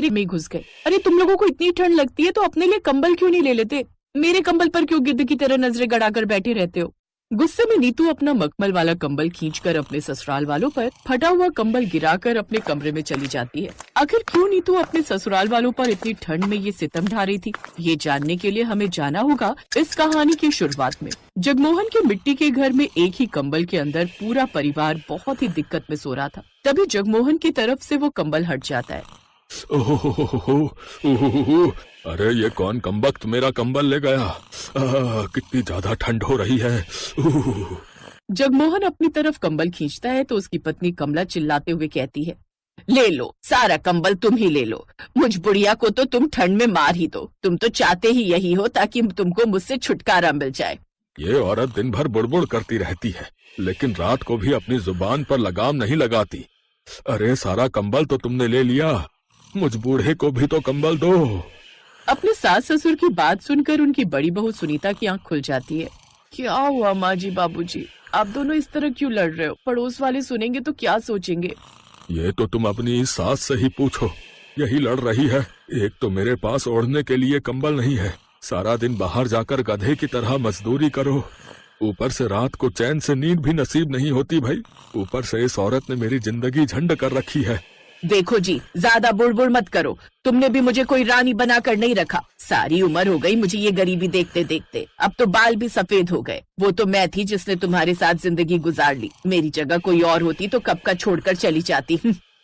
आखिरी में घुस गए। अरे तुम लोगों को इतनी ठंड लगती है तो अपने लिए कंबल क्यों नहीं ले लेते? मेरे कंबल पर क्यों गिद्ध की तरह नजरें गड़ाकर बैठे रहते हो? गुस्से में नीतू अपना मखमल वाला कंबल खींचकर अपने ससुराल वालों पर फटा हुआ कंबल गिराकर अपने कमरे में चली जाती है। आखिर क्यों नीतू अपने ससुराल वालों पर इतनी ठंड में ये सितम ढा रही थी, ये जानने के लिए हमें जाना होगा इस कहानी की शुरुआत में। जगमोहन के मिट्टी के घर में एक ही कंबल के अंदर पूरा परिवार बहुत ही दिक्कत में सो रहा था। तभी जगमोहन की तरफ से वो कंबल हट जाता है। ओहो, अरे ये कौन कमबख्त मेरा कंबल ले गया? कितनी ज्यादा ठंड हो रही है। जगमोहन अपनी तरफ कंबल खींचता है तो उसकी पत्नी कमला चिल्लाते हुए कहती है, ले लो, सारा कंबल तुम ही ले लो। मुझ बुढ़िया को तो तुम ठंड में मार ही दो। तुम तो चाहते ही यही हो ताकि तुमको मुझसे छुटकारा मिल जाए। ये औरत दिन भर बुड़बुड़ करती रहती है, लेकिन रात को भी अपनी जुबान पर लगाम नहीं लगाती। अरे सारा कंबल तो तुमने ले लिया, मुझ बूढ़े को भी तो कंबल दो। अपने सास ससुर की बात सुनकर उनकी बड़ी बहू सुनीता की आंख खुल जाती है। क्या हुआ माँ जी, बाबूजी, आप दोनों इस तरह क्यों लड़ रहे हो? पड़ोस वाले सुनेंगे तो क्या सोचेंगे? ये तो तुम अपनी सास से ही पूछो, यही लड़ रही है। एक तो मेरे पास ओढ़ने के लिए कंबल नहीं है, सारा दिन बाहर जाकर गधे की तरह मजदूरी करो, ऊपर से रात को चैन से नींद भी नसीब नहीं होती भाई। ऊपर से इस औरत ने मेरी जिंदगी झंड कर रखी है। देखो जी, ज्यादा बुड़बुड़ मत करो। तुमने भी मुझे कोई रानी बनाकर नहीं रखा। सारी उम्र हो गई मुझे ये गरीबी देखते देखते, अब तो बाल भी सफेद हो गए। वो तो मैं थी जिसने तुम्हारे साथ जिंदगी गुजार ली। मेरी जगह कोई और होती तो कब का छोड़कर चली जाती।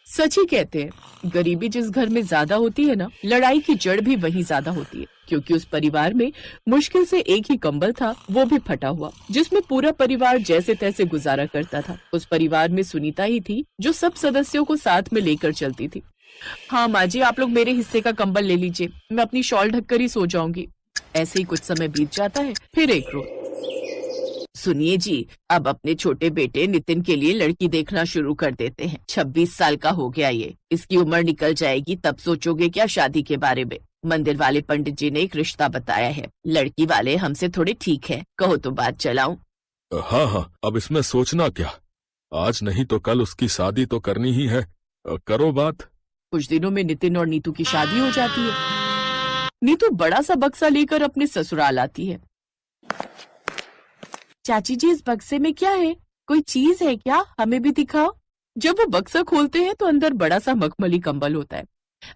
सच ही कहते हैं, गरीबी जिस घर में ज्यादा होती है ना, लड़ाई की जड़ भी वहीं ज्यादा होती है। क्योंकि उस परिवार में मुश्किल से एक ही कंबल था, वो भी फटा हुआ, जिसमें पूरा परिवार जैसे तैसे गुजारा करता था। उस परिवार में सुनीता ही थी जो सब सदस्यों को साथ में लेकर चलती थी। हाँ माँ जी, आप लोग मेरे हिस्से का कंबल ले लीजिए, मैं अपनी शॉल ढककर ही सो जाऊंगी। ऐसे ही कुछ समय बीत जाता है। फिर एक रोज, सुनिए जी, अब अपने छोटे बेटे नितिन के लिए लड़की देखना शुरू कर देते हैं। 26 साल का हो गया ये, इसकी उम्र निकल जाएगी तब सोचोगे क्या शादी के बारे में। मंदिर वाले पंडित जी ने एक रिश्ता बताया है, लड़की वाले हमसे थोड़े ठीक है, कहो तो बात चलाऊं? हाँ, अब इसमें सोचना क्या, आज नहीं तो कल उसकी शादी तो करनी ही है, करो बात। कुछ दिनों में नितिन और नीतू की शादी हो जाती है। नीतू बड़ा सा बक्सा लेकर अपने ससुराल आती है। चाची जी, इस बक्से में क्या है? कोई चीज है क्या? हमें भी दिखाओ। जब वो बक्सा खोलते हैं तो अंदर बड़ा सा मखमली कंबल होता है।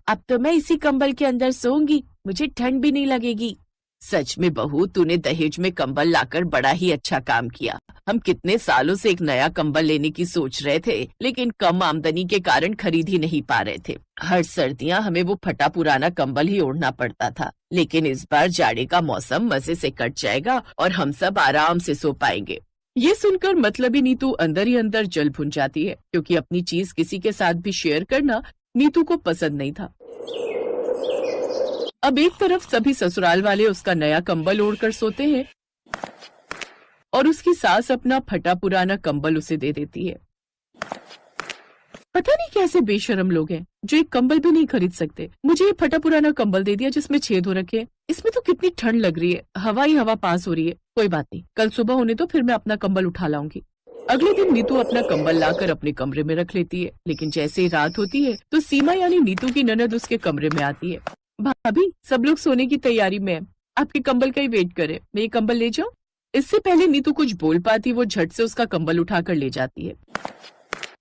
अब तो मैं इसी कंबल के अंदर सोऊंगी, मुझे ठंड भी नहीं लगेगी। सच में बहू, तूने दहेज में कंबल लाकर बड़ा ही अच्छा काम किया। हम कितने सालों से एक नया कंबल लेने की सोच रहे थे, लेकिन कम आमदनी के कारण खरीद ही नहीं पा रहे थे। हर सर्दियां हमें वो फटा पुराना कंबल ही ओढ़ना पड़ता था, लेकिन इस बार जाड़े का मौसम मजे से कट जाएगा और हम सब आराम से सो पाएंगे। ये सुनकर मतलबी नीतू अंदर ही अंदर जल भुन जाती है, क्योंकि अपनी चीज किसी के साथ भी शेयर करना नीतू को पसंद नहीं था। अब एक तरफ सभी ससुराल वाले उसका नया कंबल ओढ़कर सोते हैं और उसकी सास अपना फटा पुराना कंबल उसे दे देती है। पता नहीं कैसे बेशरम लोग हैं जो एक कंबल भी नहीं खरीद सकते। मुझे ये फटा पुराना कंबल दे दिया जिसमें छेद हो रखे हैं। इसमें तो कितनी ठंड लग रही है, हवा ही हवा पास हो रही है। कोई बात नहीं, कल सुबह होने तो फिर मैं अपना कंबल उठा लाऊंगी। अगले दिन नीतू अपना कंबल लाकर अपने कमरे में रख लेती है, लेकिन जैसे ही रात होती है तो सीमा यानी नीतू की ननद उसके कमरे में आती है। भाभी, सब लोग सोने की तैयारी में है, आपके कंबल का ही वेट करे, मैं ये कंबल ले जाऊं? इससे पहले नीतू कुछ बोल पाती वो झट से उसका कंबल उठाकर ले जाती है।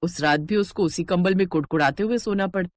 उस रात भी उसको उसी कंबल में कुड़कुड़ाते हुए सोना पड़ता।